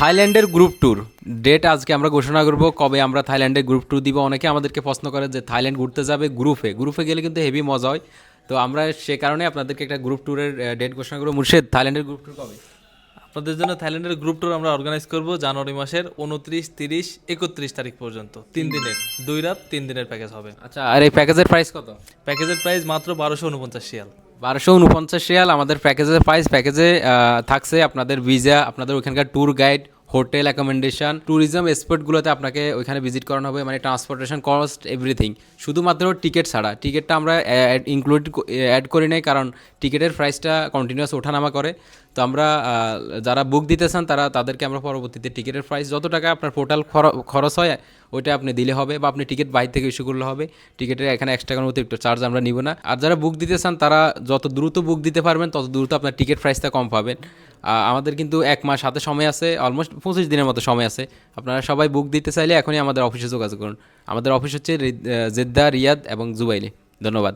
থাইল্যান্ডের group tour date আজকে আমরা ঘোষণা করব কবে আমরা থাইল্যান্ডের গ্রুপ ট্যুর দিব। অনেকে আমাদেরকে প্রশ্ন করে যে থাইল্যান্ড ঘুরতে যাবে গ্রুপে গ্রুপে গেলে কিন্তু হেভি মজা হয়। তো আমরা সে কারণে আপনাদেরকে একটা গ্রুপ ট্যুরের ডেট ঘোষণা করবো। মুর্শেদ, থাইল্যান্ডের গ্রুপ ট্যুর কবে? আপনাদের জন্য থাইল্যান্ডের গ্রুপ ট্যুর আমরা অর্গানাইজ করব জানুয়ারি মাসের 29, 30, 31 তারিখ পর্যন্ত 3 দিনের 2 রাত 3 দিনের প্যাকেজ হবে। আচ্ছা, আর এই প্যাকেজের প্রাইস কত? প্যাকেজের প্রাইস মাত্র 1249 রিয়াল। 1249 রিয়াল আমাদের প্যাকেজের প্রাইস। প্যাকেজে থাকছে আপনাদের ভিসা, আপনাদের ওইখানকার tour guide, hotel accommodation, tourism স্পটগুলোতে আপনাকে ওইখানে ভিজিট করানো হবে, মানে ট্রান্সপোর্টেশন কস্ট এভরিথিং। শুধুমাত্র টিকিট ছাড়া, টিকিটটা আমরা অ্যাড করি নাই, কারণ টিকিটের প্রাইসটা কন্টিনিউয়াস ওঠানামা করে। তো আমরা যারা বুক দিতে চান তাদেরকে আমরা পরবর্তীতে টিকিটের প্রাইস যত টাকা আপনার টোটাল খরচ হয় ওইটা আপনি দিলে হবে, বা আপনি টিকিট বাইরে থেকে ইস্যু করলে হবে। টিকিটের এখানে এক্সট্রা কোনো অতিরিক্ত চার্জ আমরা নিব না। আর যারা বুক দিতে চান তারা যত দ্রুত বুক দিতে পারবেন তত দ্রুত আপনার টিকিট প্রাইসটা কম পাবেন। আমাদের কিন্তু 1 মাস হাতে সময় আছে, অলমোস্ট 25 দিনের মতো সময় আছে। আপনারা সবাই বুক দিতে চাইলে এখনই আমাদের অফিসে যোগাযোগ করুন। আমাদের অফিস হচ্ছে জেদ্দা, রিয়াদ এবং জুবাইলে। ধন্যবাদ।